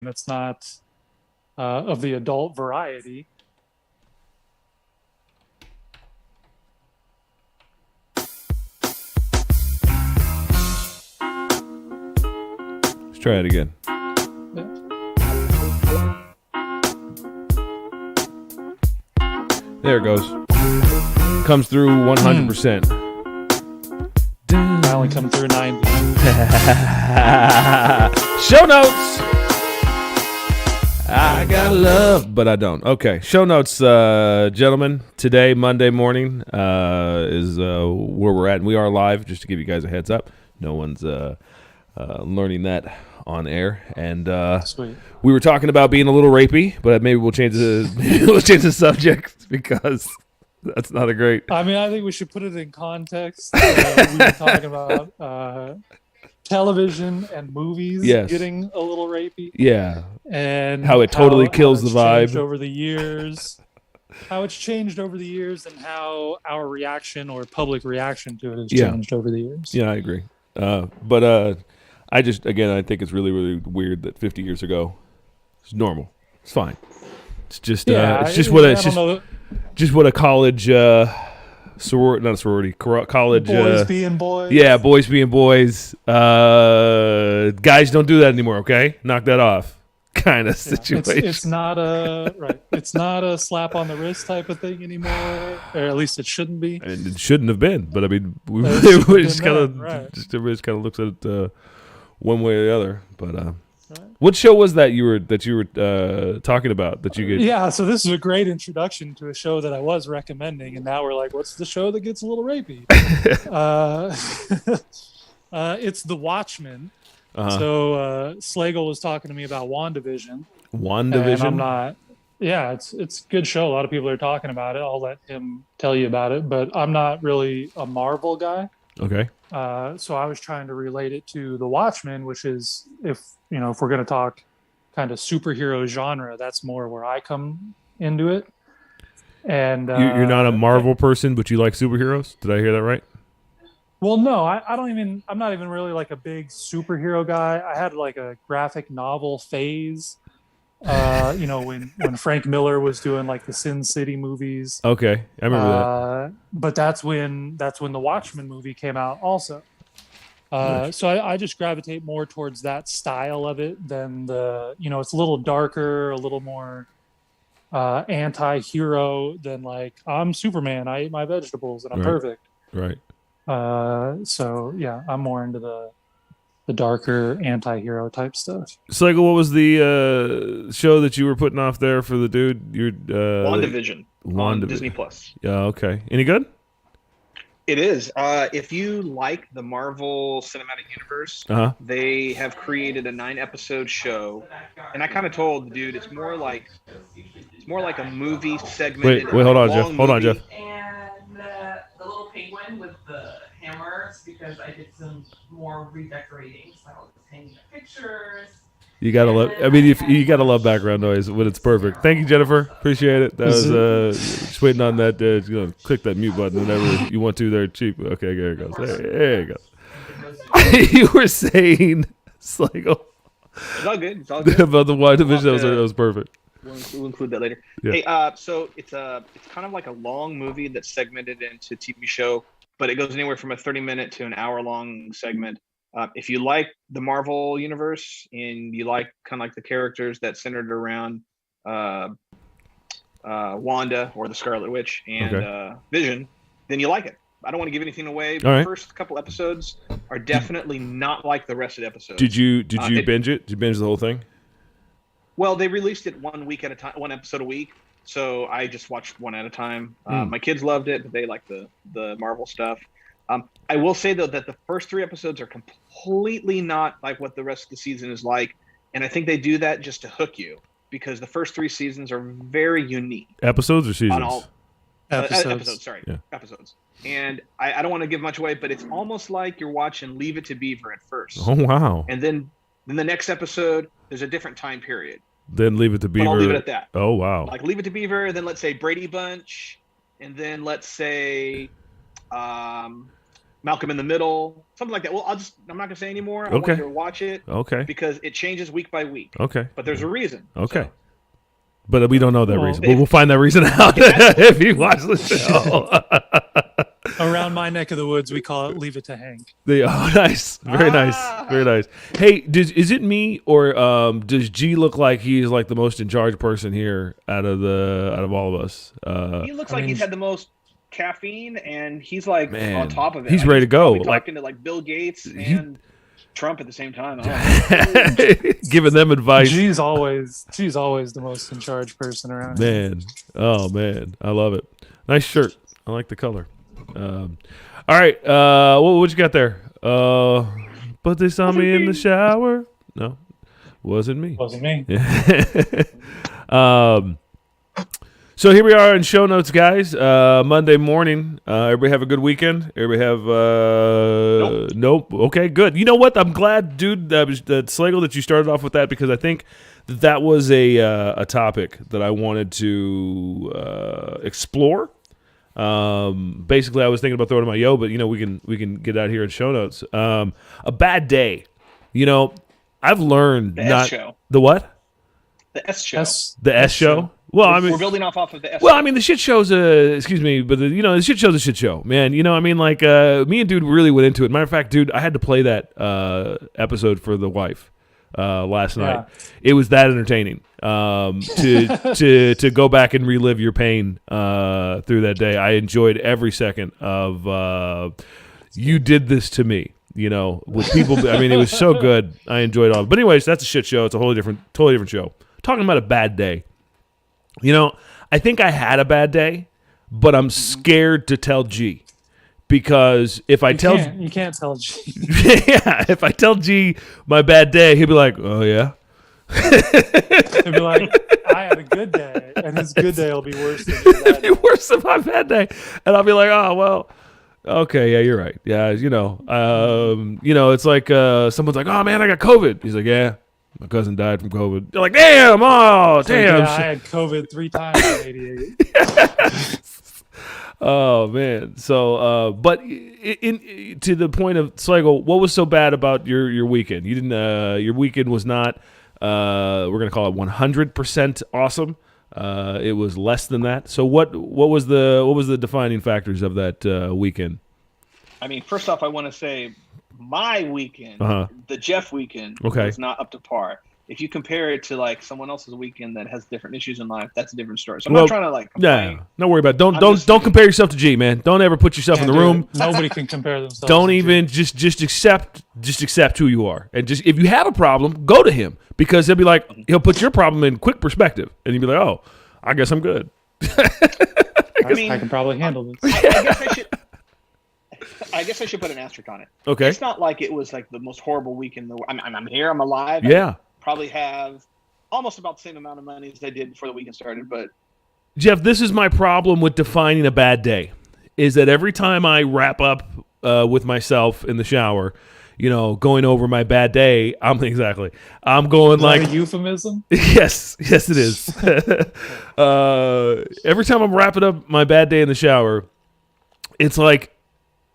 that's not of the adult variety. Let's try it again. There it goes. Comes through 100%. I only come through 90. Show notes. I got love, but I don't. Okay, show notes, gentlemen. Today, Monday morning, is where we're at, and we are live. Just to give you guys a heads up, no one's learning that on air. And Sweet. we were talking about being a little rapey, but maybe we'll change the subject because that's not a great. I mean, I think we should put it in context. We were talking about television and movies getting a little rapey. Yeah. And how it totally kills the vibe over the years. How it's changed over the years, and how our reaction or public reaction to it has changed over the years. Yeah, I agree. But I think it's really, really weird that 50 years ago it's normal. It's fine. It's just what a college sorority, not a sorority, college boys being boys. Yeah, boys being boys. Guys don't do that anymore. Okay, knock that off. Kind of situation. It's not a slap on the wrist type of thing anymore, or at least it shouldn't be. And it shouldn't have been, but I mean, everybody just kind of looks at it one way or the other. But what show was that you were talking about that you get? Yeah, so this is a great introduction to a show that I was recommending, and now we're like, what's the show that gets a little rapey? It's The Watchman. Uh-huh. So Slagle was talking to me about WandaVision. WandaVision? And I'm not. Yeah, it's a good show. A lot of people are talking about it. I'll let him tell you about it, but I'm not really a Marvel guy. Okay. So I was trying to relate it to The Watchmen, which is, if we're going to talk kind of superhero genre, that's more where I come into it. And you're not a Marvel person, but you like superheroes? Did I hear that right? Well, no, I'm not even really like a big superhero guy. I had like a graphic novel phase, when Frank Miller was doing like the Sin City movies. Okay, I remember that. But that's when the Watchmen movie came out also. So I just gravitate more towards that style of it than it's a little darker, a little more anti-hero than like, I'm Superman, I eat my vegetables and I'm perfect. Right. So yeah, I'm more into the darker anti-hero type stuff. Slagle, what was the show that you were putting off there for the dude? WandaVision on Disney Plus. Yeah, okay. Any good? It is. If you like the Marvel Cinematic Universe, they have created a 9-episode show, and I kind of told the dude it's more like a movie segment. Wait, hold on, Jeff. Hold on, Jeff. And the little penguin with the hammers, because I did some more redecorating. So I was hanging up pictures. You gotta love. I mean, you gotta love background noise when it's perfect. Thank you, Jennifer. Appreciate it. That was just waiting on that. Click that mute button whenever you want to. They're cheap. Okay, there it goes. There you go. You were saying, Slagle. It's all good. It's all good. About the WandaVision. That was perfect. We'll include that later. Yeah. Hey, so it's kind of like a long movie that's segmented into TV show, but it goes anywhere from a 30-minute to an hour-long segment. If you like the Marvel universe and you like kind of like the characters that centered around Wanda or the Scarlet Witch and Vision, then you like it. I don't want to give anything away. But the first couple episodes are definitely not like the rest of the episodes. Did you binge it? Did you binge the whole thing? Well, they released it 1 week at a time, 1 episode a week. So I just watched one at a time. My kids loved it, but they like the Marvel stuff. I will say, though, that the first 3 episodes are completely not like what the rest of the season is like. And I think they do that just to hook you, because the first 3 seasons are very unique. Episodes or seasons? Episodes, sorry. Yeah. Episodes. And I don't want to give much away, but it's almost like you're watching Leave It to Beaver at first. Oh, wow. And then the next episode, there's a different time period. Then Leave It to Beaver. But I'll leave it at that. Oh, wow. Like Leave It to Beaver, then let's say Brady Bunch, and then let's say Malcolm in the Middle, something like that. Well, I'm not gonna say anymore. I Okay. want you to watch it. Okay. Because it changes week by week. Okay. But there's a reason. Okay. So. But we don't know that Well, reason. We'll find that reason out if you watch the show. Around my neck of the woods, we call it "Leave It to Hank." Nice, very nice, very nice. Hey, is it me or does G look like he's like the most in charge person here out of all of us? He looks like he's had the most caffeine, and he's like on top of it. He's like, ready to go. Talking to like Bill Gates and Trump at the same time. Giving them advice. She's always the most in charge person around here. Man, oh man, I love it. Nice shirt. I like the color. All right, what you got there? Put this on me in the shower. No, wasn't me. Wasn't me. So here we are in show notes, guys. Monday morning. Everybody have a good weekend. Everybody have nope. Okay, good. You know what? I'm glad, dude. That Slagle, that you started off with that, because I think that was a topic that I wanted to explore. Basically, I was thinking about throwing it in my but we can get out here in show notes. A bad day. I've learned the not S show. The what? The S show. The S show. Well, we're building off of the S. Well, I mean, the shit show's excuse me, but the shit show's a shit show, man. Me and dude really went into it. Matter of fact, dude, I had to play that episode for the wife last night. It was that entertaining to go back and relive your pain through that day. I enjoyed every second of you did this to me. With people. I mean, it was so good. I enjoyed all. But anyways, that's a shit show. It's a totally different show. Talking about a bad day. I think I had a bad day, but I'm scared to tell G, because if I you can't tell G. Yeah, if I tell G my bad day, he'll be like, "Oh yeah." He'll be like, "I had a good day," and his good day will be worse than your bad day. Worse than my bad day, and I'll be like, "Oh well." Okay, yeah, you're right. Yeah, it's like someone's like, "Oh man, I got COVID." He's like, "Yeah, my cousin died from COVID." You're like, "Damn, damn." Yeah, I had COVID 3 times in '88. Oh man. So, but to the point of Slagle, what was so bad about your weekend? You didn't. Your weekend was not. We're gonna call it 100% awesome. It was less than that. So what was the defining factors of that weekend? I mean, first off, I want to say my weekend, the Jeff weekend, was not up to par. If you compare it to like someone else's weekend that has different issues in life, that's a different story. So I'm not trying to like complain. Yeah, don't worry about it. Don't compare yourself to G, man. Don't ever put yourself in the room. Nobody can compare themselves. Don't even just accept who you are, and just if you have a problem, go to him, because he'll put your problem in quick perspective, and you'll be like, oh, I guess I'm good. I can probably handle this. I guess I should put an asterisk on it. Okay. It's not like it was like the most horrible weekend. I'm here. I'm alive. Yeah. I probably have almost about the same amount of money as I did before the weekend started. But Jeff, this is my problem with defining a bad day, is that every time I wrap up with myself in the shower, going over my bad day, I'm going is like that a euphemism. Yes, it is. Every time I'm wrapping up my bad day in the shower, it's like,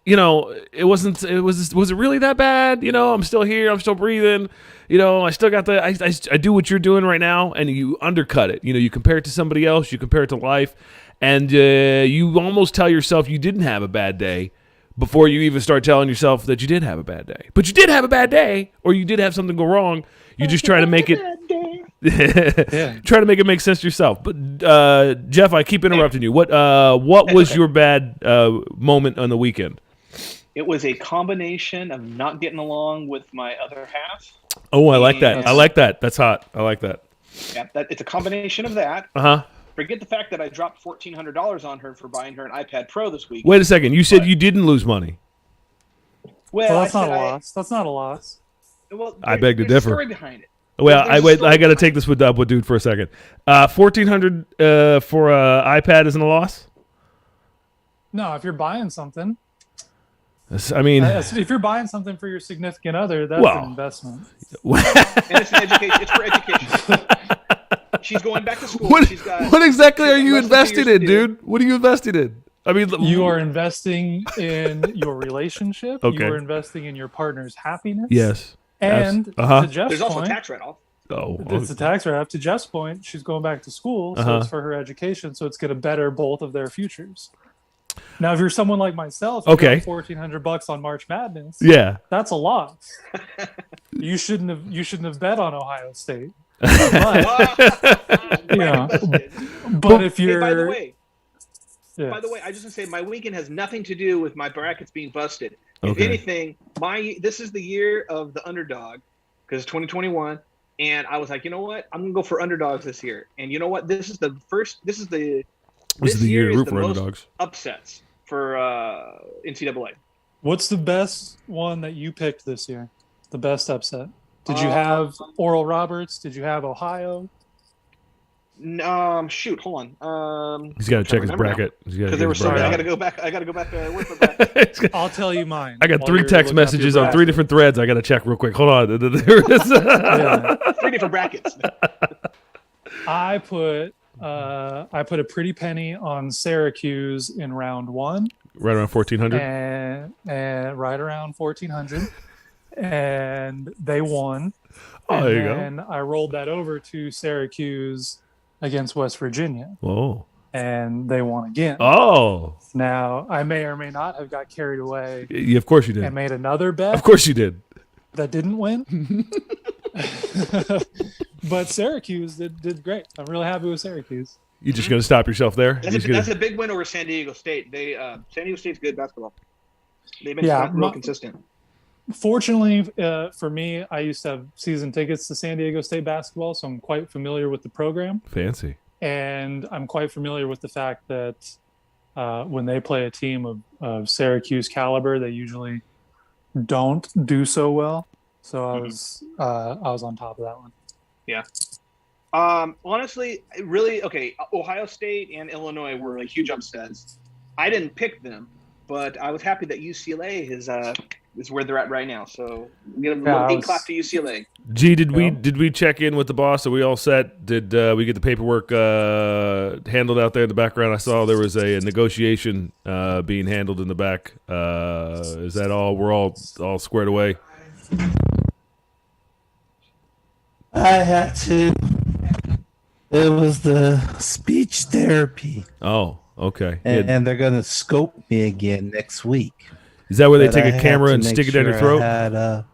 was it really that bad? I'm still here. I'm still breathing. I still got I do what you're doing right now, and you undercut it. You compare it to somebody else. You compare it to life, and you almost tell yourself you didn't have a bad day before you even start telling yourself that you did have a bad day. But you did have a bad day, or you did have something go wrong. You just try to make it try to make it make sense to yourself. But Jeff, I keep interrupting you. What was your bad moment on the weekend? It was a combination of not getting along with my other half. Oh, I like that. I like that. That's hot. I like that. Yeah, it's a combination of that. Forget the fact that I dropped $1,400 on her for buying her an iPad Pro this week. Wait a second. You said you didn't lose money. Well, that's not a loss. That's not a loss. Well, I beg to differ. There's a story behind it. Well, I got to take this with dude for a second. $1,400 for an iPad isn't a loss? No, if you're buying something. I mean, if you're buying something for your significant other, that's an investment. And it's an education. It's for education. She's going back to school. What exactly are you investing in, dude? What are you investing in? I mean, You are investing in your relationship. Okay. You are investing in your partner's happiness. Yes. And Uh-huh. to Jeff's There's also point, tax write-off. Oh, it's a tax write-off. To Jeff's point, she's going back to school, so it's for her education. So it's going to better both of their futures. Now, if you're someone like myself, you got $1,400 on March Madness. Yeah. That's a loss. You shouldn't have bet on Ohio State. But, but if you're, by the way, I just want to say my weekend has nothing to do with my brackets being busted. If anything, this is the year of the underdog because it's 2021, and I was like, you know what, I'm gonna go for underdogs this year. And you know what, this is the year to root for underdogs. Upsets for NCAA. What's the best one that you picked this year? The best upset? Did you have Oral Roberts? Did you have Ohio? Shoot, hold on. He's got to check his bracket because there were so many. I got to go back. With the bracket. I'll tell you mine. I got 3 text messages on 3 different threads. I got to check real quick. Hold on. There is 3 different brackets. I put a pretty penny on Syracuse in round 1. Right around 1,400. And right around 1,400. And they won. Oh, there you go. And I rolled that over to Syracuse against West Virginia. Oh. And they won again. Oh. Now, I may or may not have got carried away. Yeah, of course you did. And made another bet. Of course you did. That didn't win. But Syracuse did great. I'm really happy with Syracuse. You just going to stop yourself there? That's a big win over San Diego State. San Diego State's good basketball. They've been real consistent. Fortunately, for me, I used to have season tickets to San Diego State basketball, so I'm quite familiar with the program. Fancy. And I'm quite familiar with the fact that when they play a team of Syracuse caliber, they usually don't do so well. So I was on top of that one. Yeah. Honestly, really, Ohio State and Illinois were like huge upsets. I didn't pick them, but I was happy that UCLA is where they're at right now. So give a big clap to UCLA. G, did we check in with the boss? Are we all set? Did we get the paperwork handled out there in the background? I saw there was a negotiation being handled in the back. Is that all? We're all squared away? I had to. It was the speech therapy. Oh, okay. And they're going to scope me again next week. Is that where they take a camera and stick it down your throat?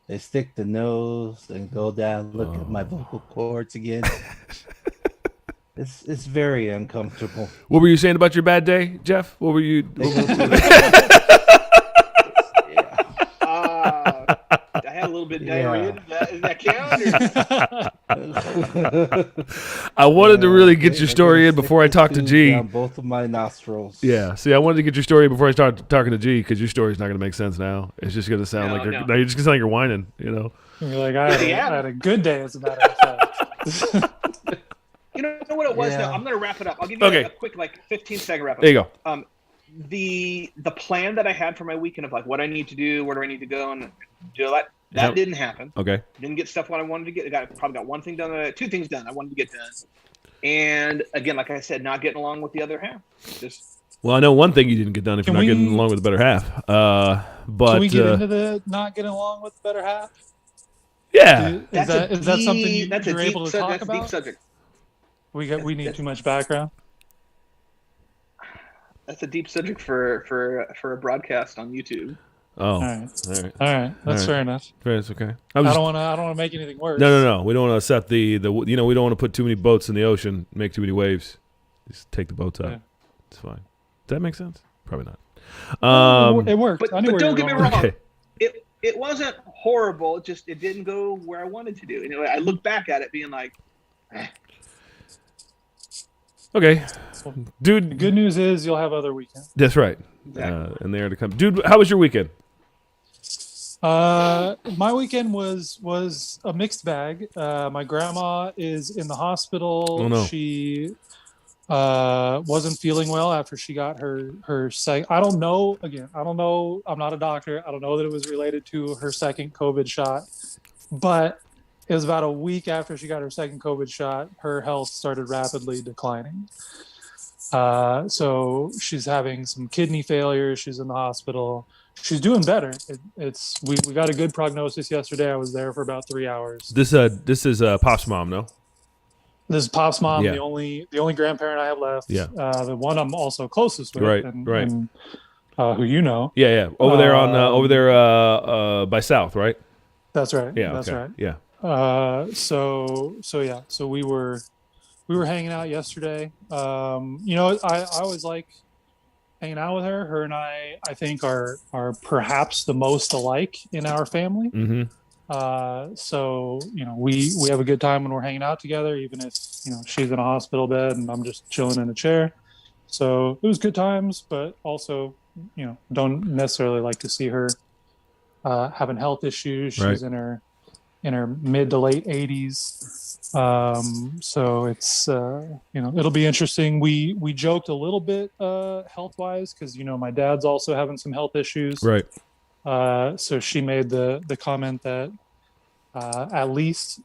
They stick the nose and go down, look at my vocal cords again. It's very uncomfortable. What were you saying about your bad day, Jeff? What were you? I had a little bit of diarrhea. Does that count? I wanted to really get your story in before I talk to G. Down both of my nostrils. Yeah. See, I wanted to get your story before I start talking to G because your story's not going to make sense now. It's just going to sound like you're just going to sound like you're whining. You know. You're like I had a good day, as a matter of fact. You know what it was? Though? I'm going to wrap it up. I'll give you a quick 15-second wrap up. There you go. The plan that I had for my weekend of like what I need to do, where do I need to go, and do that didn't happen. Okay. Didn't get stuff what I wanted to get. Probably got one thing done, 2 things done I wanted to get done. And again, like I said, not getting along with the other half. Well, I know one thing you didn't get done if you're not getting along with the better half. But can we get into the not getting along with the better half? Yeah. Is that something you're able to talk about? That's a deep subject. We need too much background. That's a deep subject for a broadcast on YouTube. Oh, all right. That's fair enough. It's okay. I don't want to make anything worse. No. We don't want to set we don't want to put too many boats in the ocean, make too many waves. Just take the boats out. Yeah. It's fine. Does that make sense? Probably not. It worked. But don't get me wrong. Okay. It wasn't horrible. It didn't go where I wanted to do. Anyway, I look back at it being like, Okay, dude. The good news is you'll have other weekends. That's right. Exactly. And they are to come. Dude, how was your weekend? My weekend was a mixed bag. My grandma is in the hospital. Oh, no. She wasn't feeling well after she got her second. I don't know. Again, I don't know. I'm not a doctor. I don't know that it was related to her second COVID shot, but it was about a week after she got her second COVID shot, her health started rapidly declining. So she's having some kidney failure. She's in the hospital. She's doing better. We got a good prognosis yesterday. I was there for about 3 hours. This is Pop's mom, no? This is Pop's mom, Yeah. the only grandparent I have left. Yeah. The one I'm also closest with, Right, and, right. and who you know. Yeah. Over there by South, right? That's right. Yeah. That's okay. right. Yeah. So we were hanging out yesterday. I always like hanging out with her. Her and I think are perhaps the most alike in our family. Mm-hmm. So we have a good time when we're hanging out together, even if she's in a hospital bed and I'm just chilling in a chair. So it was good times, but also don't necessarily like to see her having health issues. She's Right. in her mid to late 80s. So it's it'll be interesting. We joked a little bit health wise because my dad's also having some health issues. Right. So she made the comment that at least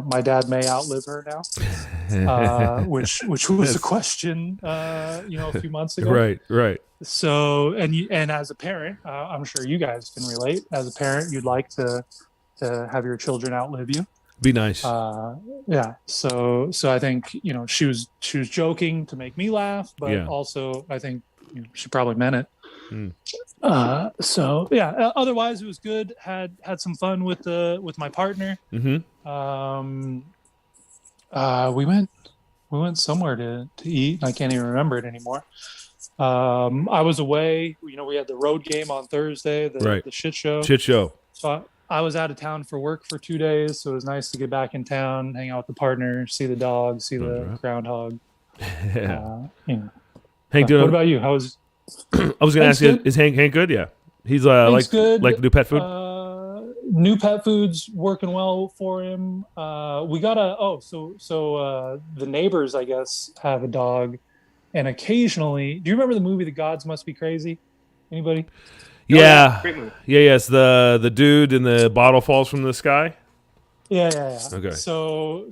my dad may outlive her now, which was a question a few months ago. Right. So and as a parent, I'm sure you guys can relate. As a parent, you'd like to have your children outlive you. Be nice. Yeah. So I think she was joking to make me laugh, but Yeah. also I think she probably meant it. Mm. So yeah. Otherwise, it was good. Had some fun with my partner. Mm-hmm. We went somewhere to eat. I can't even remember it anymore. I was away. We had the road game on Thursday. The shit show. Shit show. So I was out of town for work for 2 days, so it was nice to get back in town, hang out with the partner, see the dog, see the groundhog. Hank, doing? What about you? How was? I was going to ask you, is Hank good? Yeah, he's good. Like to do pet food. New pet food's working well for him. We got the neighbors, I guess, have a dog, and occasionally, do you remember the movie The Gods Must Be Crazy? Anybody? Yeah. Great movie. Yeah. It's the dude in the bottle falls from the sky. Yeah. Okay. So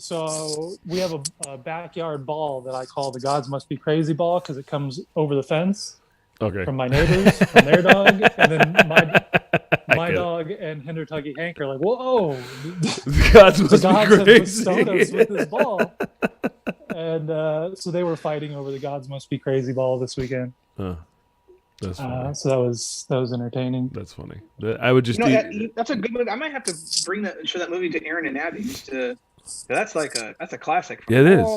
we have a backyard ball that I call the Gods Must Be Crazy ball because it comes over the fence Okay. from my neighbors, from their dog, and then my dog and Hinder Tuggy Hank are like, whoa, The gods must the gods be have crazy. bestowed us with this ball. And so they were fighting over the Gods Must Be Crazy ball this weekend. That's funny. So that was entertaining. That's funny. I would just. That's a good movie. I might have to show that movie to Aaron and Abby. That's a classic. Yeah, it is.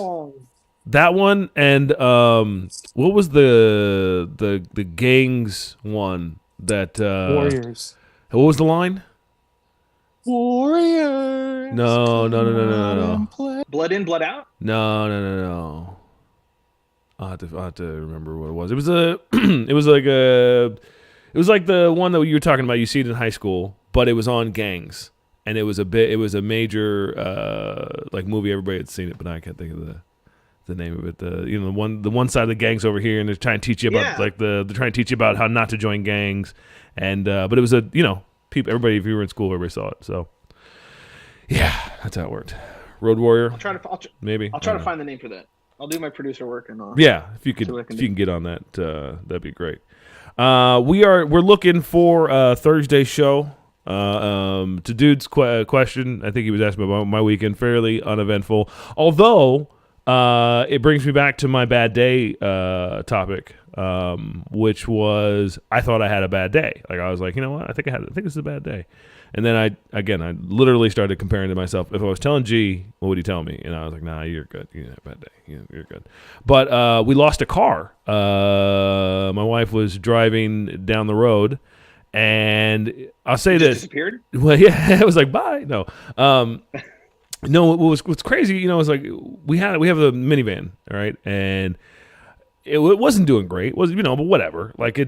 That one and what was the gangs one that Warriors. What was the line? Warriors. No. Blood In, Blood Out. No. I'll have to remember what it was. It was it was like the one that you were talking about. You see it in high school, but it was on gangs, and it was a major like movie. Everybody had seen it, but I can't think of the name of it. The one side of the gangs over here, and they're trying to teach you about they're trying to teach you about how not to join gangs, and but it was people. Everybody, if you were in school, everybody saw it. So yeah, that's how it worked. Road Warrior. I'll try to find the name for that. I'll do my producer work and if you can get on that, that'd be great. We're looking for a Thursday show. To Dude's question, I think he was asking about my weekend, fairly uneventful. Although it brings me back to my bad day topic, which was I thought I had a bad day. Like I was like, you know what? I think this is a bad day. And then I literally started comparing to myself. If I was telling G, what would he tell me? And I was like, nah, you're good. You didn't have a bad day. You're good. But we lost a car. My wife was driving down the road, and I'll say this. Disappeared? Well, yeah, it was like, bye. No. No, what's crazy, is like we have a minivan, all right? And it wasn't doing great. Was but whatever. Like you're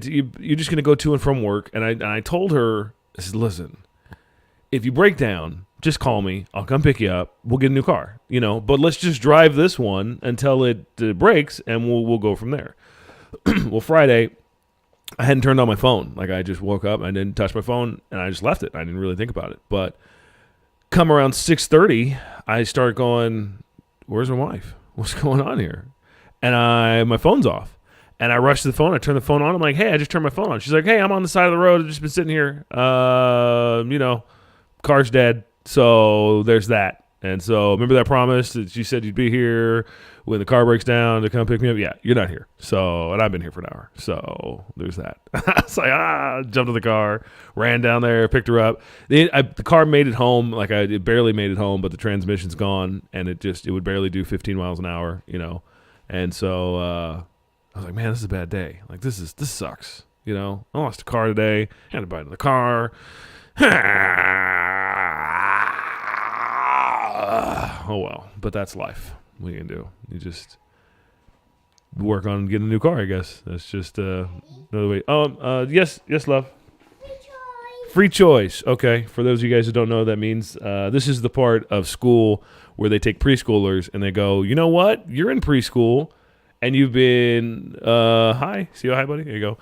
just going to go to and from work. And I told her, I said, listen, if you break down, just call me. I'll come pick you up. We'll get a new car, But let's just drive this one until it breaks, and we'll go from there. Well, Friday, I hadn't turned on my phone. Like I just woke up, I didn't touch my phone, and I just left it. I didn't really think about it. But come around 6:30, I start going, "Where's my wife? What's going on here?" and my phone's off. And I rush to the phone. I turn the phone on. I'm like, hey, I just turned my phone on. She's like, hey, I'm on the side of the road. I've just been sitting here. Car's dead. So there's that. And so remember that promise that you said you'd be here when the car breaks down to come pick me up? Yeah, you're not here. So, and I've been here for an hour. So there's that. It's like, jumped in the car, ran down there, picked her up. The car made it home. Like it barely made it home, but the transmission's gone, and it would barely do 15 miles an hour, And so I was like, man, this is a bad day. Like this sucks. I lost a car today. Had to buy another car. Oh well, but that's life. What are you gonna do? You just work on getting a new car, I guess. That's just another way. Yes, love. Free choice. Okay, for those of you guys who don't know what that means, this is the part of school where they take preschoolers and they go, you know what? You're in preschool and you've been hi. See you, hi, buddy. There you go.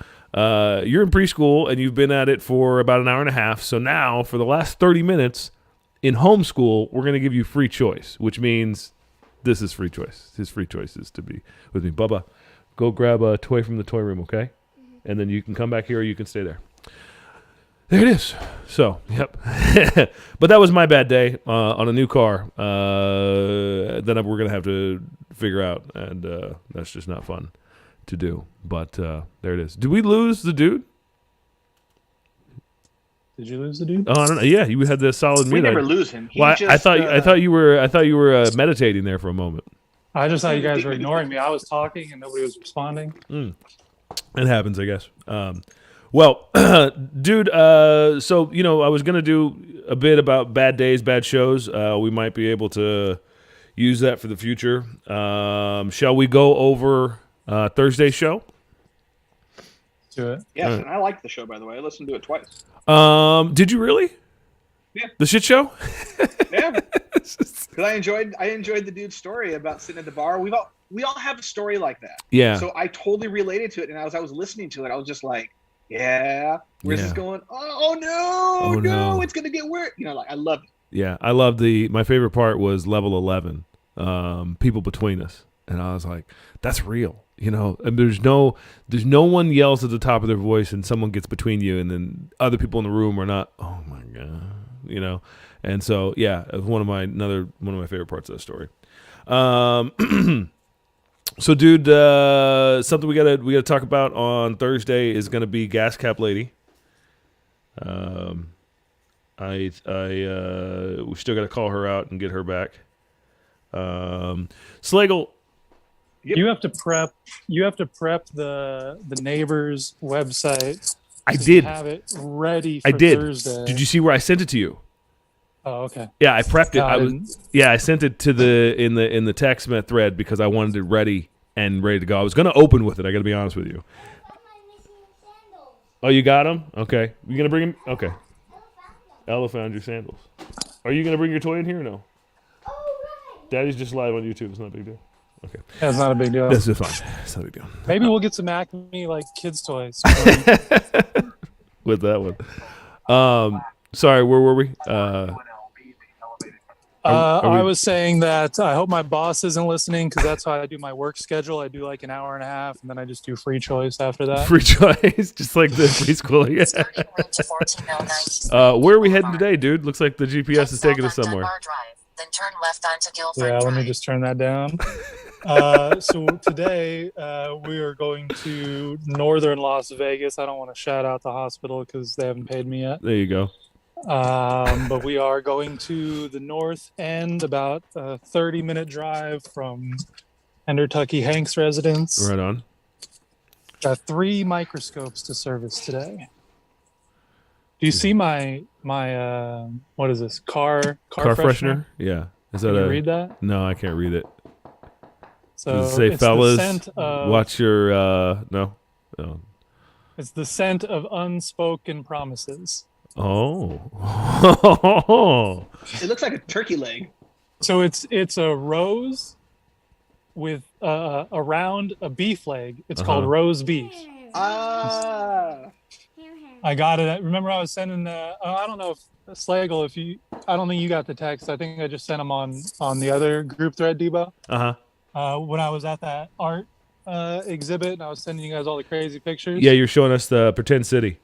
You're in preschool and you've been at it for about an hour and a half. So now for the last 30 minutes in homeschool, we're going to give you free choice, which means this is free choice. His free choice is to be with me. Bubba, go grab a toy from the toy room, okay? And then you can come back here or you can stay there. There it is. So, yep. But that was my bad day on a new car that we're going to have to figure out, and that's just not fun to do. But there it is. Did we lose the dude? Did you lose the dude? Oh, I don't know. Yeah, you had the solid mute. We never lose him. Well, I thought you were meditating there for a moment. I just thought you guys were ignoring me. I was talking and nobody was responding. It happens, I guess. Well, dude, so, I was going to do a bit about bad days, bad shows. We might be able to use that for the future. Shall we go over Thursday's show? Do it. Yes, and I like the show, by the way. I listened to it twice. Did you really? Yeah. The shit show? Yeah. Because I enjoyed the dude's story about sitting at the bar. We all have a story like that. Yeah. So I totally related to it, and as I was listening to it, I was just like, yeah, where's this going? Oh no, it's gonna get weird. I love it. Yeah, I love my favorite part was level 11, people between us, and I was like, that's real. And there's no one yells at the top of their voice and someone gets between you, and then other people in the room are not. Oh my god, And so yeah, it was one of my favorite parts of the story. So, dude, something we gotta talk about on Thursday is gonna be Gas Cap Lady. We still gotta call her out and get her back. Slagle. Yep. You have to prep the neighbor's website. I did have it ready for I did. Thursday. Did you see where I sent it to you? Oh, okay. Yeah, I prepped it. I sent it to in the text thread because I wanted it ready to go. I was gonna open with it. I gotta be honest with you. Oh, you got them? Okay. You gonna bring them? Okay. Ella found your sandals. Are you gonna bring your toy in here or no? Daddy's just live on YouTube. It's not a big deal. Okay. That's not a big deal. That's just fine. It's not a big deal. Maybe we'll get some Acme kids toys. With that one. Sorry, where were we? I was saying that I hope my boss isn't listening because that's how I do my work schedule. I do an hour and a half, and then I just do free choice after that. Free choice, just like the preschooler. Yeah. Where are we heading today, dude? Looks like the GPS is taking us somewhere. Then turn left onto Guilford Yeah, let me Drive. just turn that down. So today we are going to northern Las Vegas. I don't want to shout out the hospital because they haven't paid me yet. There you go. But we are going to the north end, about a 30-minute drive from Endertucky Hank's residence. Right on. Got 3 microscopes to service today. Do you see my what is this car freshener? Yeah. Is Can that you read that? No, I can't read it. So Does it say, it's the fellas, scent of, watch your no. It's the scent of unspoken promises. Oh. It looks like a turkey leg. So it's a rose with around a beef leg. It's called rose beef. I got it. Remember, I was sending. I don't know if Slagle, I don't think you got the text. I think I just sent them on the other group thread, Debo. when I was at that art exhibit and I was sending you guys all the crazy pictures. Yeah, you're showing us the Pretend City.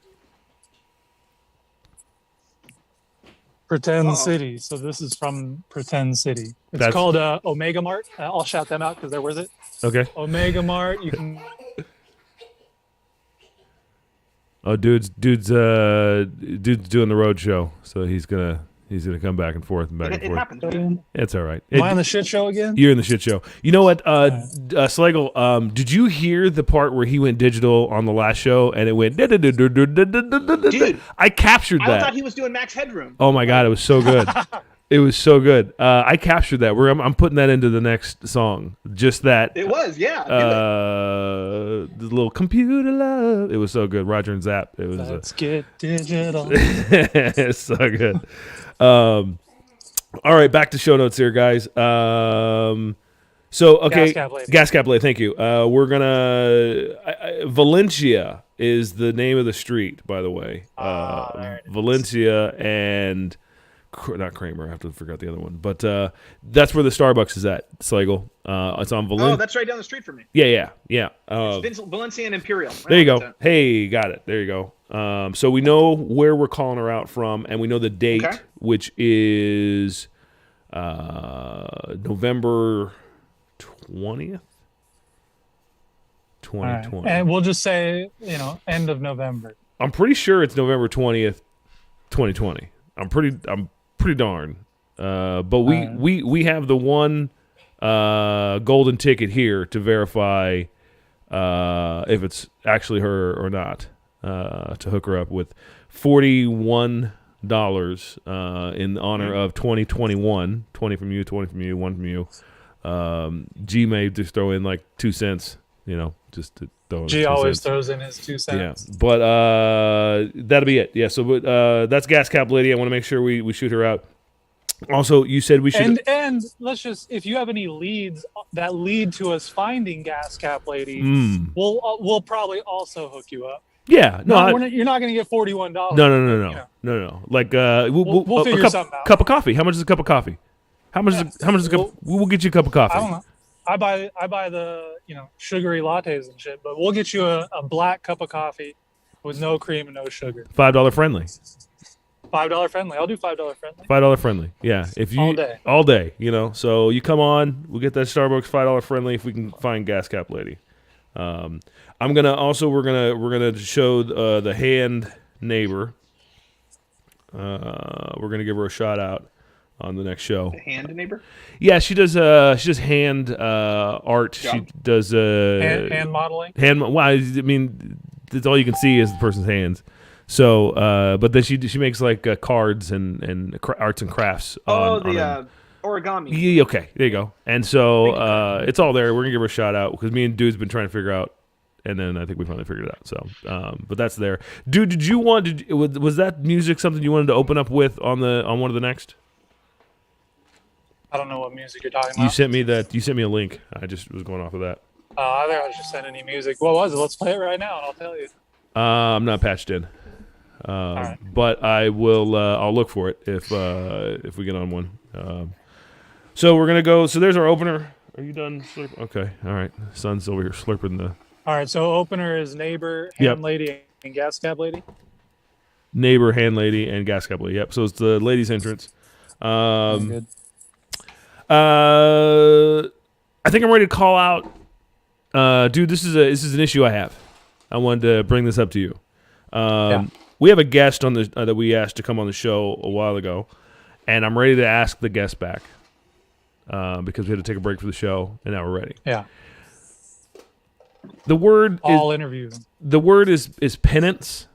Pretend Uh-oh. City. So this is from Pretend City. It's That's- called Omega Mart. I'll shout them out because they're worth it. Okay. Omega Mart. You can. Oh, dude's doing the road show, so he's gonna come back and forth and back and It forth. happens, man. It's all right. Am I on the shit show again? You're in the shit show. You know what, Slagle? Did you hear the part where he went digital on the last show and it went? Dude, I captured I that. thought he was doing Max Headroom. Oh my god, it was so good. It was so good. I captured that. I'm putting that into the next song. Just that. It was, yeah. The little computer love. It was so good. Roger and Zap. It was. Let's get digital. It's so good. All right, back to show notes here, guys. So okay, Gas Cap Lady. Thank you. We're gonna Valencia is the name of the street, by the way. Valencia and not Kramer. I have to figure out the other one, but that's where the Starbucks is at. Slagle. It's on Valencia. Oh, that's right down the street from me. Yeah. It's Valencia and Imperial. There you go. Hey, got it. There you go. So we know where we're calling her out from, and we know the date, which is November 20th, 2020. Right. And we'll just say, end of November. I'm pretty sure it's November 20th, 2020. I'm pretty darn. But we have the one golden ticket here to verify if it's actually her or not, to hook her up with $41 in honor of 2021. 20 from you, 20 from you, 1 from you. G may just throw in like 2 cents, just to throw in. G always throws in his 2 cents. Yeah, but that'll be it. Yeah, so that's Gas Cap Lady. I want to make sure we shoot her out. Also, you said we should. And let's just, if you have any leads that lead to us finding Gas Cap Lady, we'll probably also hook you up. Yeah, you're not going to get $41. No. Like we'll figure something out. Cup of coffee. How much is a cup of coffee? How much is a cup? We'll get you a cup of coffee. I don't know. I buy the sugary lattes and shit, but we'll get you a black cup of coffee with no cream and no sugar. $5 friendly. $5 friendly. I'll do $5 friendly. $5 friendly. Yeah, if you all day. So you come on, we'll get that Starbucks $5 friendly if we can find Gas Cap Lady. I'm gonna also we're gonna show the hand neighbor. We're gonna give her a shout out on the next show. The hand neighbor? Yeah, she does hand art. Job. She does hand modeling. Well, I mean, that's all you can see is the person's hands. So, but then she makes like cards and arts and crafts. Origami. Yeah, okay, there you go. And so it's all there. We're gonna give her a shout out because me and Dude's been trying to figure out, and then I think we finally figured it out. So, but that's there. Dude, was that music something you wanted to open up with on one of the next? I don't know what music you're talking about. You sent me a link. I just was going off of that. I think I was just sending you music. What was it? Let's play it right now, and I'll tell you. I'm not patched in, right. but I will. I'll look for it if we get on one. So we're gonna go. So there's our opener. Are you done? Okay. All right. Son's over here slurping the. All right. So opener is neighbor, hand lady, and Gas Cap Lady. Neighbor, hand lady, and Gas Cap Lady. Yep. So it's the ladies' entrance. Good. I think I'm ready to call out. Dude, this is an issue I have. I wanted to bring this up to you. We have a guest on that we asked to come on the show a while ago, and I'm ready to ask the guest back because we had to take a break for the show, and now we're ready. Yeah. The word interviews. The word is penance,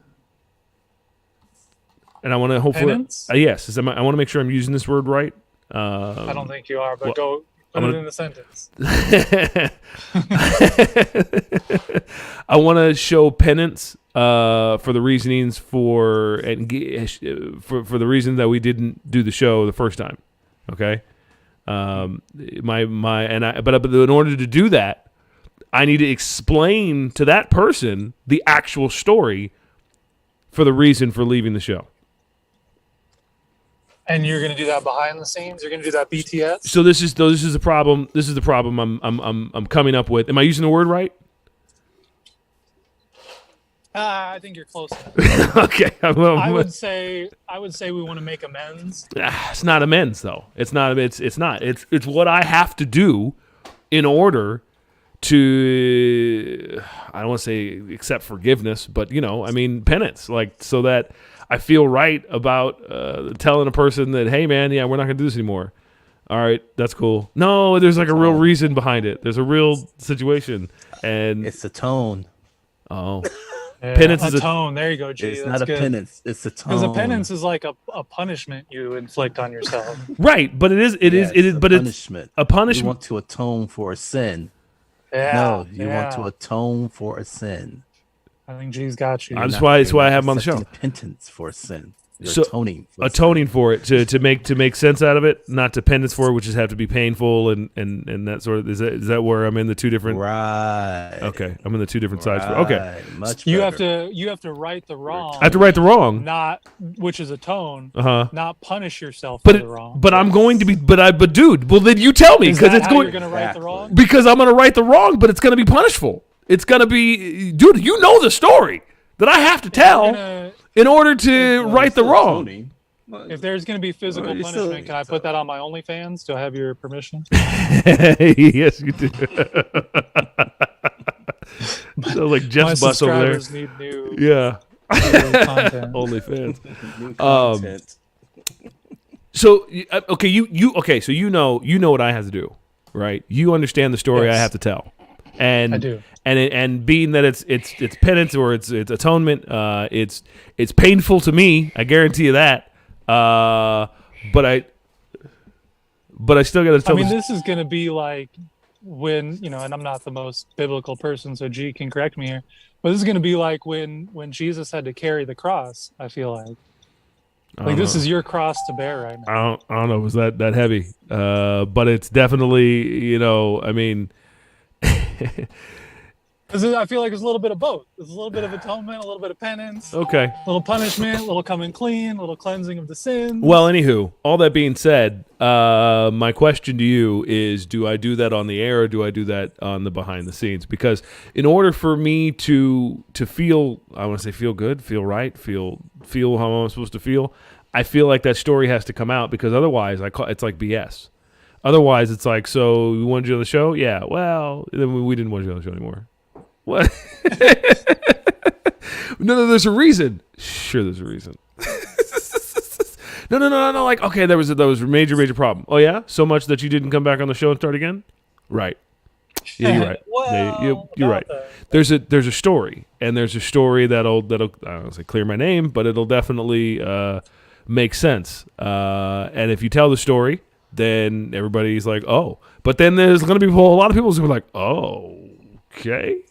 and I want to hopefully penance? Yes. I want to make sure I'm using this word right. I don't think you are, but go put it in the sentence. I want to show penance for the reasonings for the reason that we didn't do the show the first time. Okay, but in order to do that, I need to explain to that person the actual story for the reason for leaving the show. And you're gonna do that behind the scenes. You're gonna do that BTS. So this is the problem. This is the problem I'm coming up with. Am I using the word right? I think you're close. Okay. I would say we want to make amends. It's not amends though. It's not. It's not. It's what I have to do in order to. I don't want to say accept forgiveness, but I mean penance, like so that I feel right about telling a person that, hey man, yeah, we're not gonna do this anymore. All right, that's cool. No, there's like a real reason behind it. There's a real situation, and It's a tone. oh. Yeah, Penance is a tone. There you go, G. It's That's not a good. penance. It's a tone. Because a penance is like a punishment you inflict on yourself. Right, but it is, a but it's punishment. a punishment. You want to atone for a sin. Yeah. No, you want yeah. to atone for a sin. I think G's got you. That's why I have him on the show. Accepting penance for a sin. You're So, atoning. For Atoning for it to make sense out of it, not to penance for it, which is have to be painful and that sort of is that where I'm in the two different. Right. Okay, I'm in the two different sides. Okay, Much you better. have to right the wrong. I have to right the wrong. Not which is atone. Not punish yourself for the wrong. But I'm going to be. But dude, well then you tell me Is because that it's how going. you're gonna right the wrong. Because I'm going to right the wrong, but it's going to be punishful. It's going to be, dude. You know the story that I have to tell in order to right the wrong. If there's going to be physical punishment, can I put that on my OnlyFans? Do I have your permission? Yes, you do. So like Jeff's bus over there. Subscribers need new content. OnlyFans. New content. So okay, so you know what I have to do, right? You understand the story I have to tell, and I do. And being that it's penance or it's atonement, it's painful to me. I guarantee you that. But I still got to tell. I mean, this is going to be like when and I'm not the most biblical person, so G can correct me here. But this is going to be like when Jesus had to carry the cross. I feel like this is your cross to bear right now. I don't know. Was that heavy? But it's definitely I mean. I feel like it's a little bit of both. There's a little bit of atonement, a little bit of penance. Okay. A little punishment, a little coming clean, a little cleansing of the sins. Well, anywho, all that being said, my question to you is, do I do that on the air or do I do that on the behind the scenes? Because in order for me to feel, I want to say feel good, feel right, feel how I'm supposed to feel, I feel like that story has to come out because otherwise it's like BS. Otherwise, it's like, so we wanted you on the show? Yeah, well, then we didn't want you on the show anymore. What? No, there's a reason. Sure, there's a reason. No. Like, okay, there was a major problem. Oh yeah, so much that you didn't come back on the show and start again. Right. Yeah, you're right. Well, you're right. There's a story, and there's a story that'll I don't want to say clear my name, but it'll definitely make sense. And if you tell the story, then everybody's like, oh. But then there's going to be a lot of people who are like, oh, okay.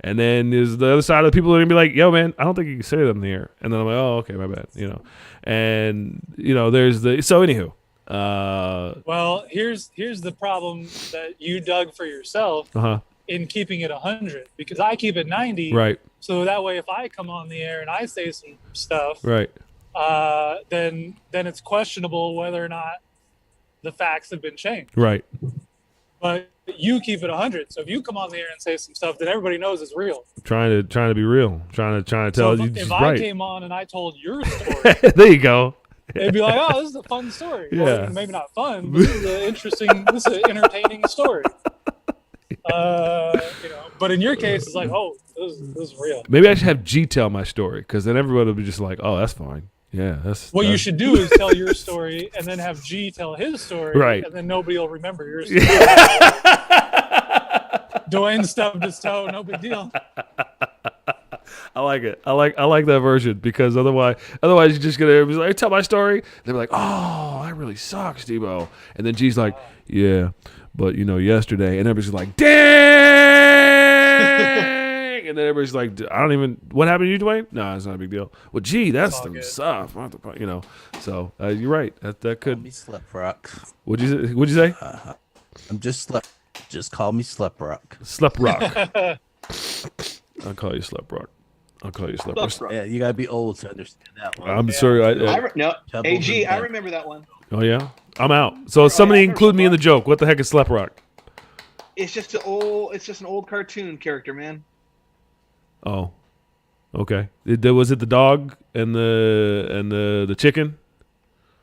And then there's the other side of the people that are gonna be like, yo man, I don't think you can say that in the air. And then I'm like, oh, okay, my bad. And there's so anywho. Well, here's the problem that you dug for yourself in keeping it 100, because I keep it 90. Right. So that way, if I come on the air and I say some stuff, right, then it's questionable whether or not the facts have been changed. Right. But you keep it 100. So if you come on the air and say some stuff that everybody knows is real, trying to be real, trying to tell you. If right. I came on and I told your story, there you go. They'd be like, "Oh, this is a fun story." Yeah, well, maybe not fun, but this is an interesting, this is an entertaining story. But in your case, it's like, "Oh, this is real." Maybe I should have G tell my story, because then everybody will be just like, "Oh, that's fine." Yeah, that's what you should do is tell your story and then have G tell his story, right? And then nobody will remember your story. Dwayne stubbed his toe, no big deal. I like it. I like that version, because otherwise you're just gonna be like, tell my story. They'll be like, oh, that really sucks, Debo. And then G's like, yeah, but yesterday, and everybody's like, dang. And then everybody's like, I don't even. What happened to you, Dwayne? No, it's not a big deal. Well, gee, that's some stuff. So you're right. That could. Call me Slep Rock. What'd you say? I'm just Slep. Just call me Slep Rock. Slep Rock. I'll call you Slep Rock. I'll call you Slap Slap Rock. Rock. Yeah, you gotta be old to understand that one. I'm sorry. No, Trouble AG, in I Bed. remember that one. Oh yeah, I'm out. So somebody yeah, I've include heard me in the Slap joke. What the heck is Slap Rock? It's just an old cartoon character, man. Oh, okay. Was it the dog and the chicken?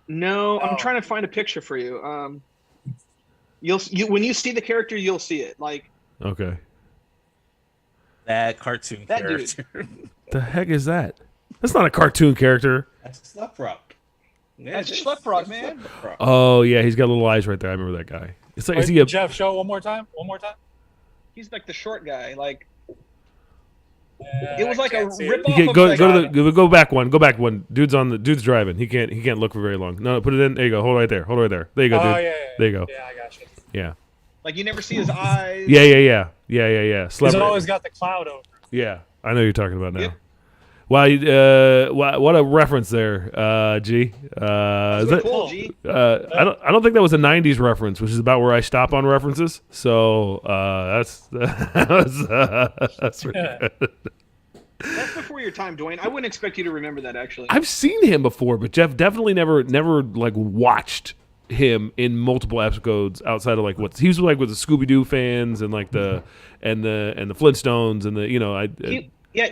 No, I'm trying to find a picture for you. You when you see the character, you'll see it. Like Okay. That cartoon That dude. character. The heck is that? That's not a cartoon character. That's Slap Rock. Yeah, That's it is. Slap Rock, That's man. Slap Rock. Oh yeah, he's got little eyes right there. I remember that guy. It's like is Wait, he a Jeff, show it one more time. One more time. He's like the short guy. Like Yeah, it was I like a can't see it. rip You off can't of go like, go back one. Go back one. Dude's driving. He can't look for very long. No, put it in. There you go. Hold right there. Hold right there. There you go, dude. Oh yeah. There you go. Yeah, I got you. Yeah. like you never see his eyes. Yeah. Slap He's Rock. always got the cloud over. Yeah, I know who you're talking about now. Yep. Wow, what a reference there, G. Is that, Cool, G. I don't think that was a '90s reference, which is about where I stop on references. So that's really good. That's before your time, Dwayne. I wouldn't expect you to remember that actually. I've seen him before, but Jeff definitely never like watched him in multiple episodes outside of like what he was like with the Scooby Doo fans and like the Flintstones and the Yeah,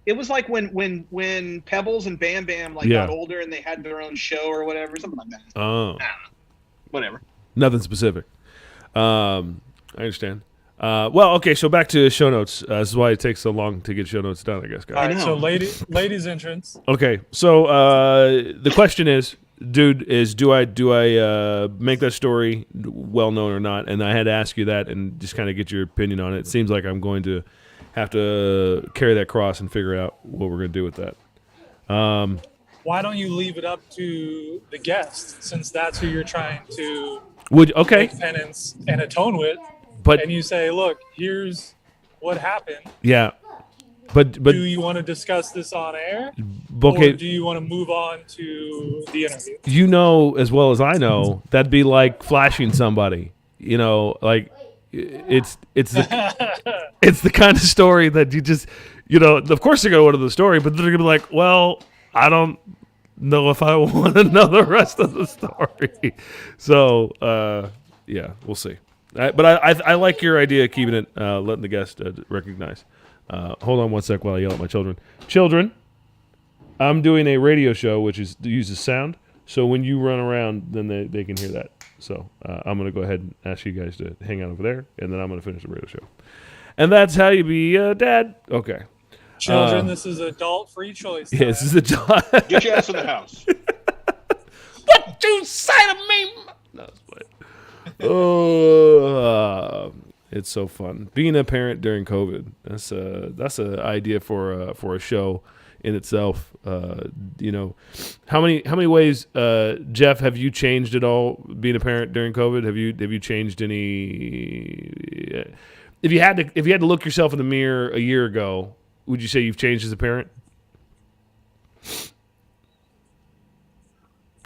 it was like when Pebbles and Bam Bam like Yeah. got older and they had their own show or whatever, something like that. oh Whatever. nothing specific. I understand. Well, okay, so back to show notes. This is why it takes so long to get show notes done, I guess, guys. All right, know. so ladies entrance. Okay, so the question is, dude, do I make that story well known or not? And I had to ask you that and just kind of get your opinion on it. It seems like I'm going to have to carry that cross and figure out what we're going to do with that. Why don't you leave it up to the guest, since that's who you're trying to Okay, make penance and atone with? but And you say, look, here's what happened. yeah, but Do you want to discuss this on air? okay. Or do you want to move on to the interview? You know as well as I know that'd be like flashing somebody. Like it's the it's the kind of story that you just of course they're gonna want to know the story, but they're gonna be like, well, I don't know if I want to know the rest of the story. So yeah, we'll see. But I like your idea of keeping it, letting the guest recognize. Hold on one sec while I yell at my children. Children, I'm doing a radio show which uses sound, so when you run around, then they can hear that. So I'm going to go ahead and ask you guys to hang out over there, and then I'm going to finish the radio show. And that's how you be a dad. Okay. Children, this is adult-free choice. Yeah, this is the job. Get your ass in the house. What you say to me? No, it's fine. Oh, it's so fun being a parent during COVID. That's a idea for a show in itself. How many ways, Jeff, have you changed at all being a parent during COVID? Have you changed any? If you had to look yourself in the mirror a year ago, would you say you've changed as a parent?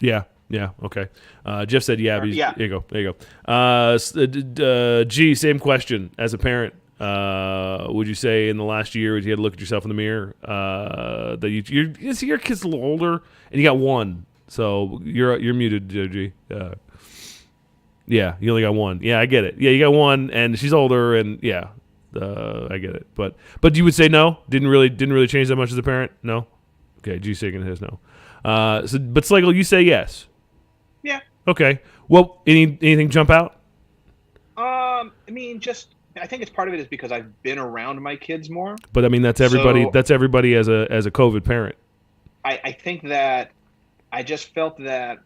Yeah. Okay. Jeff said, "Yeah." But Yeah. There you go. G, same question. As a parent, would you say in the last year, you had to look at yourself in the mirror that your kid's a little older and you got one, so you're muted, G. Yeah, you only got one. Yeah, I get it. Yeah, you got one, and she's older, and yeah, I get it. But you would say no? Didn't really change that much as a parent? No. Okay, G's shaking his no. But Slagle, you say yes. Yeah. Okay. Well, anything jump out? I mean, I think it's part of it is because I've been around my kids more. But I mean, that's everybody. So- That's everybody as a COVID parent. I think that I just felt that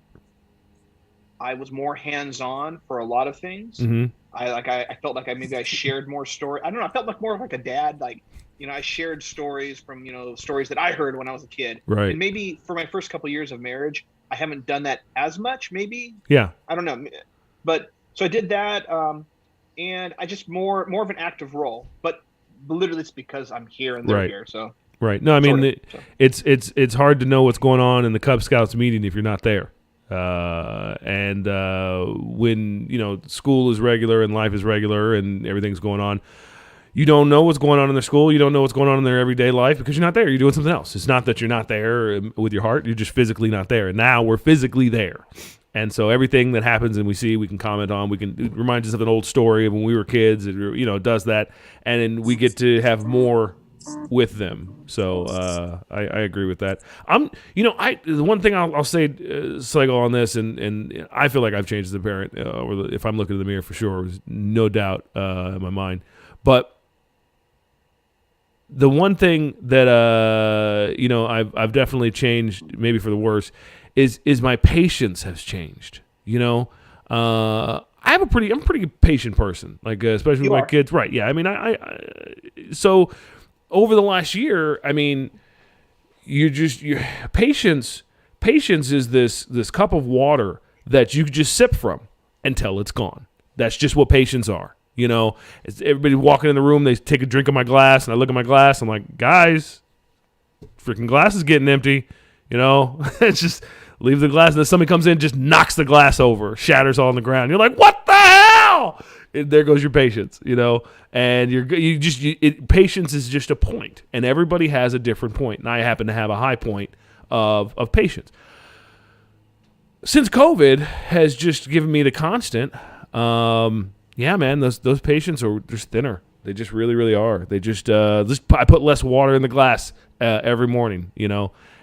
I was more hands-on for a lot of things. Mm-hmm. I felt like I shared more story. I don't know. I felt like more like a dad. Like, I shared stories from, stories that I heard when I was a kid. Right. And maybe for my first couple of years of marriage, I haven't done that as much, maybe. Yeah. I don't know. But so I did that. And I just more of an active role, but literally it's because I'm here and they're Right. here. So Right. No, I mean, Sort of. it's hard to know what's going on in the Cub Scouts meeting if you're not there. When school is regular and life is regular and everything's going on, You don't know what's going on in their school. You don't know what's going on in their everyday life because you're not there. You're doing something else. It's not that you're not there with your heart. You're just physically not there. And now we're physically there. And so everything that happens and we see, we can comment on. It reminds us of an old story of when we were kids. It does that. And then we get to have more with them. So I agree with that. The one thing I'll say, Slagle, on this, and I feel like I've changed as a parent, or if I'm looking in the mirror for sure, there's no doubt in my mind. But the one thing that I've definitely changed, maybe for the worse, is my patience has changed. I'm a pretty patient person, like especially with my kids. Right? Yeah. I mean, so over the last year, I mean, your patience is this cup of water that you just sip from until it's gone. That's just what patience are. It's everybody walking in the room, they take a drink of my glass, and I look at my glass, I'm like, guys, freaking glass is getting empty. It's just leave the glass, and then somebody comes in, just knocks the glass over, shatters all on the ground. You're like, what the hell? And there goes your patience, and patience is just a point, and everybody has a different point, and I happen to have a high point of patience. Since COVID has just given me the constant, yeah, man, those patients are just thinner. They just really, really are. They just I put less water in the glass every morning,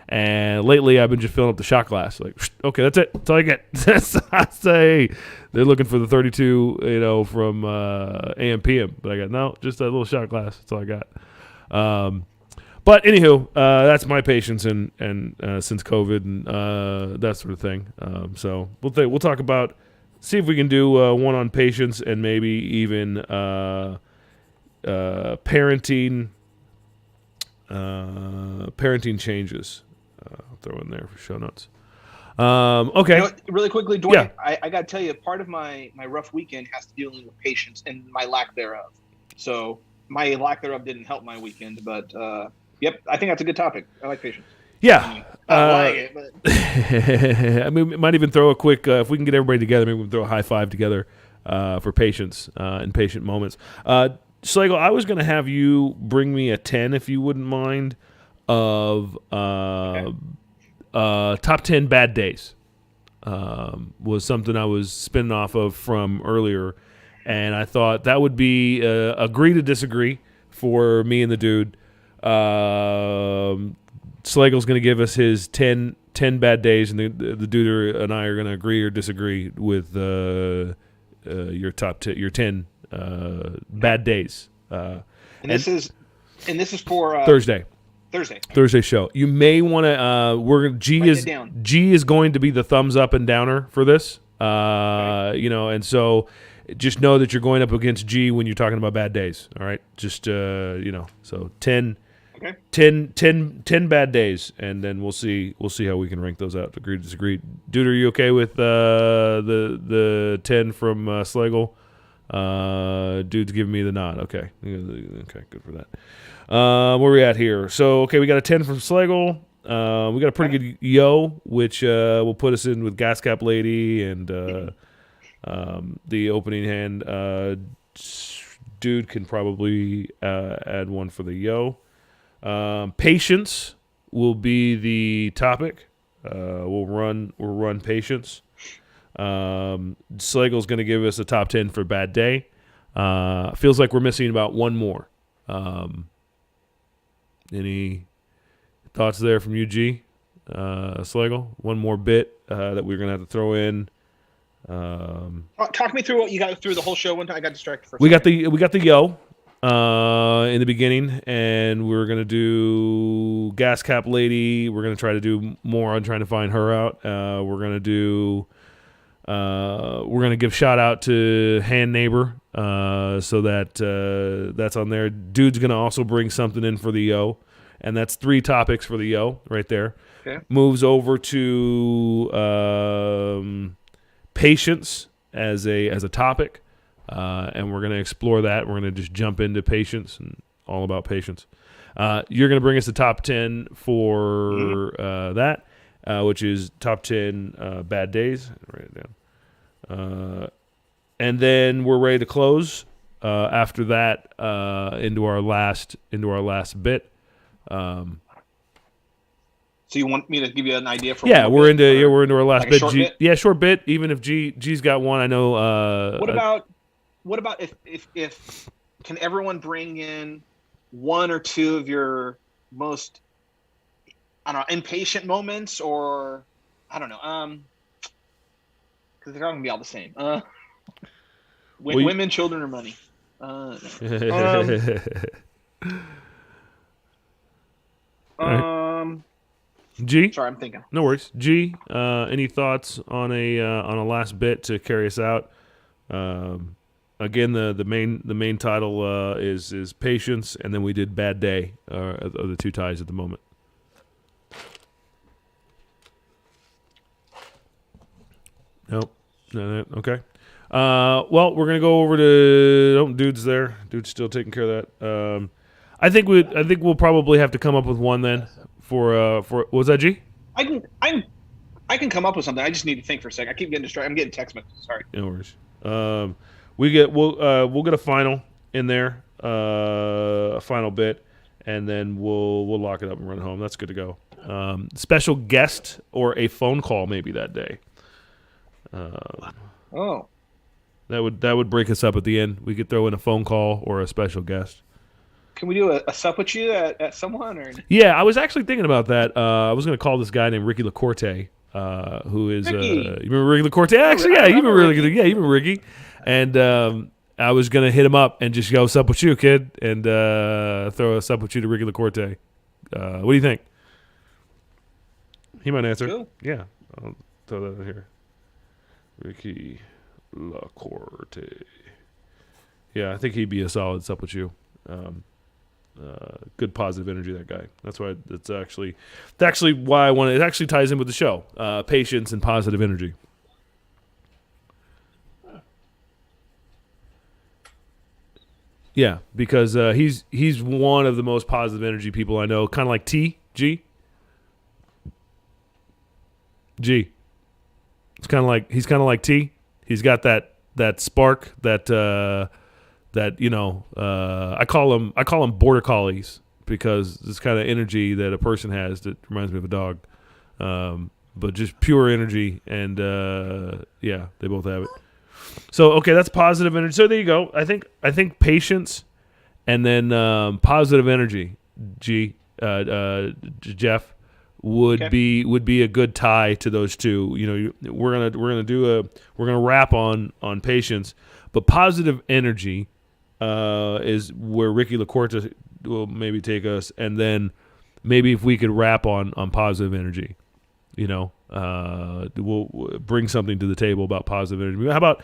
And lately, I've been just filling up the shot glass. Like, okay, that's it. That's all I get. I say they're looking for the 32, from AM PM, but I got just that little shot glass. That's all I got. But anywho, that's my patience and since COVID and that sort of thing. So we'll talk about. See if we can do one on patience and maybe even parenting changes. I'll throw in there for show notes. Okay. Really quickly, Dwayne, yeah. I got to tell you, part of my rough weekend has to do with patience and my lack thereof. So my lack thereof didn't help my weekend, but yep, I think that's a good topic. I like patience. Yeah. I like it, but I mean, we might even throw a quick, if we can get everybody together, maybe we'll throw a high five together for patience and patient moments. Slagle, I was going to have you bring me a 10, if you wouldn't mind, of top 10 bad days. Was something I was spinning off of from earlier, and I thought that would be agree to disagree for me and the dude. Slagle's going to give us his 10 bad days, and the dude and I are going to agree or disagree with your your 10 bad days. And this is for Thursday show. You may want to. G is going to be the thumbs up and downer for this. And so just know that you're going up against G when you're talking about bad days. All right, just so 10. Okay. 10 bad days, and then we'll see how we can rank those out. Agree, disagree. Dude, are you okay with the 10 from Slagle? Dude's giving me the nod. Okay, good for that. Where we at here? So okay, we got a 10 from Slagle. We got a pretty good yo, which will put us in with Gas Cap Lady and the opening hand. Dude can probably add one for the yo. Patience will be the topic. We'll run patience. Slagle's going to give us a top 10 for bad day. Feels like we're missing about one more. Any thoughts there from you, G? Slagle? One more bit that we're going to have to throw in. Talk me through what you got through the whole show. One time I got distracted for a we second. got the yo in the beginning, and we're gonna do Gas Cap Lady. We're gonna try to do more on trying to find her out. We're gonna give shout out to Hand Neighbor, so that that's on there. Dude's gonna also bring something in for the yo, and that's 3 topics for the yo right there. Okay. Moves over to patience as a topic. And we're going to explore that. We're going to just jump into patience and all about patience. You're going to bring us the top 10 for that, which is top 10 bad days. Write it down. And then we're ready to close. after that into our last bit. So you want me to give you an idea for? Yeah, we're into our last like a bit. short bit? Yeah, short bit. Even if G's got one, I know. What about if can everyone bring in one or two of your most, I don't know, impatient moments, or I don't know, because they're not gonna be all the same. Women, children, or money. G. Sorry, I'm thinking. No worries. G. Any thoughts on a last bit to carry us out? Again, the main title is Patience, and then we did Bad Day are the two ties at the moment. Nope. No. Okay. Well, we're gonna go over to Dude's there. Dude's still taking care of that. I think we'll probably have to come up with one then for what was that, G? I can come up with something. I just need to think for a second. I keep getting distracted. I'm getting text messages. Sorry. No worries. We'll get a final in there, a final bit, and then we'll lock it up and run home. That's good to go. Special guest or a phone call maybe that day. That would break us up at the end. We could throw in a phone call or a special guest. Can we do a sup with you at someone? Or? Yeah, I was actually thinking about that. I was going to call this guy named Ricky LaCorte, who is Ricky. You remember Ricky LaCorte? Actually, yeah, you remember really good. Yeah, you remember Ricky. And I was going to hit him up and just go sup with you, kid, and throw a sup with you to Ricky LaCorte. What do you think? He might answer. Cool. Yeah, I'll throw that in here. Ricky LaCorte. Yeah, I think he'd be a solid sup with you. Good positive energy, that guy. That's why that's actually why I want to. It actually ties in with the show. Patience and positive energy. Yeah, because he's one of the most positive energy people I know. Kind of like G. He's kind of like T. He's got that spark that I call them border collies because it's kind of energy that a person has that reminds me of a dog, but just pure energy, and they both have it. So okay, that's positive energy. So there you go. I think patience, and then positive energy. Jeff would be a good tie to those two. You know, we're gonna wrap on patience, but positive energy is where Ricky LaCorte will maybe take us, and then maybe if we could wrap on positive energy, we'll bring something to the table about positive energy. How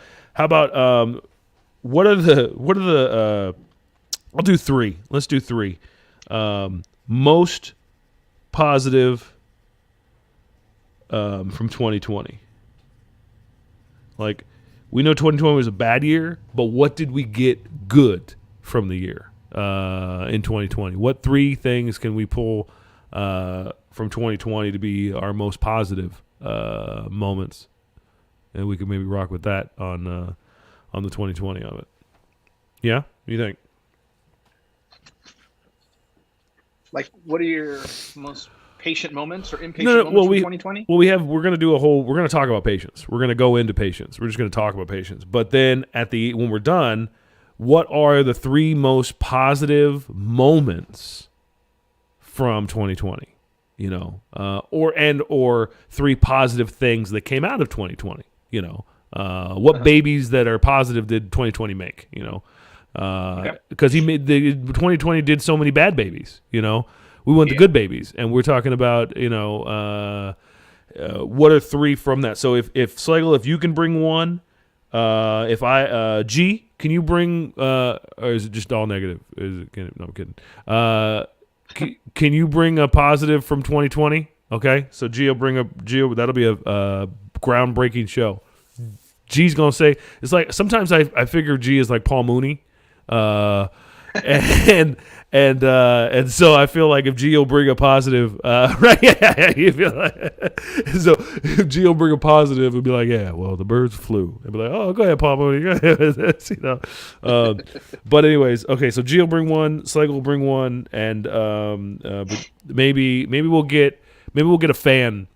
about what are the I'll do three. Let's do three. Most positive from 2020. Like, we know 2020 was a bad year, but what did we get good from the year in 2020? What three things can we pull from 2020 to be our most positive moments? And we could maybe rock with that on the 2020 of it. Yeah? What do you think? Like, what are your most patient moments or impatient moments from 2020? Well, we're going to talk about patience. We're going to go into patience. We're just going to talk about patience. But then when we're done, what are the three most positive moments from 2020? Or three positive things that came out of 2020. What babies that are positive did 2020 make? Because he made 2020 did so many bad babies. We want the good babies, and we're talking about what are three from that. So if Slagle, if you can bring one, G, can you bring? Or is it just all negative? No, I'm kidding. Can you bring a positive from 2020? Okay, so G will bring that'll be a groundbreaking show. G's gonna say it's like sometimes I figure G is like Paul Mooney. and so I feel like if G will bring a positive, right? Yeah, you feel like, so if G will bring a positive, it'll be like, yeah, well, the birds flew. They'll be like, oh, go ahead, Paul Mooney, go ahead. You know. But anyways, okay, so G will bring one, Slagle will bring one, and but maybe we'll get a fan,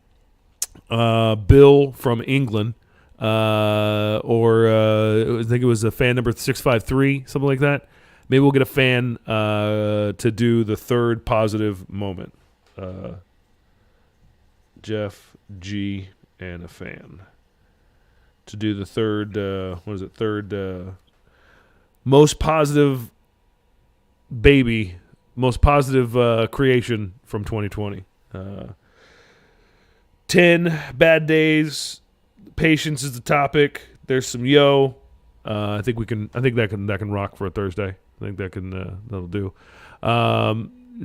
Bill from England. Or I think it was a fan number 653, something like that. Maybe we'll get a fan to do the third positive moment. Jeff, G, and a fan to do the third. What is it? Third most positive baby, most positive creation from 2020. 10 bad days. Patience is the topic. There's some I think that can rock for a Thursday. I think that'll do.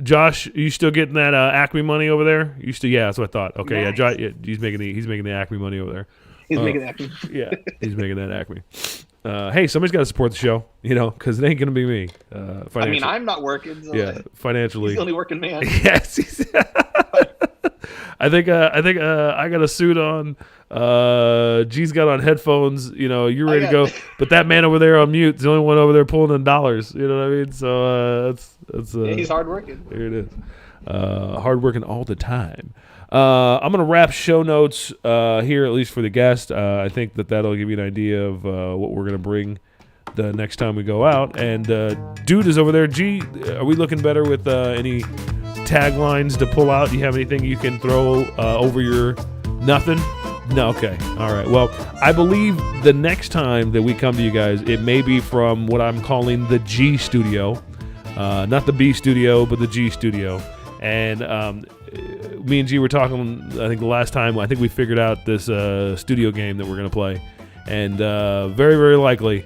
Josh, are you still getting that Acme money over there? You still? Yeah, that's what I thought. Okay, nice. Yeah, Josh, he's making the Acme money over there. He's making that. Yeah, he's making that Acme. Hey, somebody's got to support the show, because it ain't gonna be me. I mean, I'm not working. So yeah, financially, he's the only working man. Yes. I think I got a suit on. G's got on headphones. You're ready to go. But that man over there on mute is the only one over there pulling in dollars. You know what I mean? So that's. Yeah, he's hardworking. Here it is. Hardworking all the time. I'm gonna wrap show notes here, at least for the guest. I think that'll give you an idea of what we're gonna bring the next time we go out. And dude is over there. G, are we looking better with any taglines to pull out? Do you have anything you can throw over your nothing? No, okay. All right. Well, I believe the next time that we come to you guys, it may be from what I'm calling the G Studio. Not the B Studio, but the G Studio. And me and G were talking, I think the last time, I think we figured out this studio game that we're going to play. And very, very likely,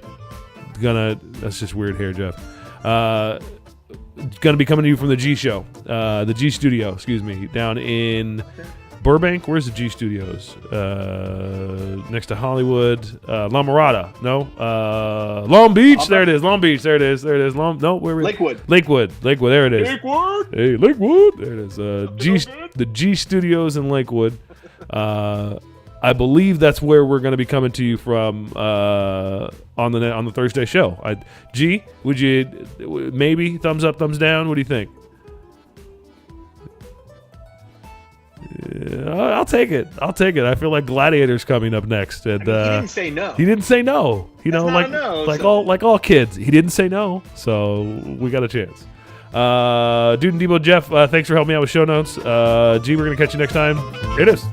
that's just weird hair, Jeff. Going to be coming to you from the G Show, the G Studio, excuse me, down in Burbank. Where's the G Studios? Next to Hollywood, La Mirada. No, Long Beach. There it is. Long Beach. There it is. Lakewood. Lakewood. There it is. Lakewood. Hey, Lakewood. There it is. The G Studios in Lakewood. I believe that's where we're going to be coming to you from on the Thursday show. G, would you maybe thumbs up, thumbs down? What do you think? I'll take it. I feel like Gladiator's coming up next, and he didn't say no. He didn't say no. Like all kids, he didn't say no. So we got a chance. Dude and Debo, Jeff, thanks for helping me out with show notes. G, we're gonna catch you next time. Here it is.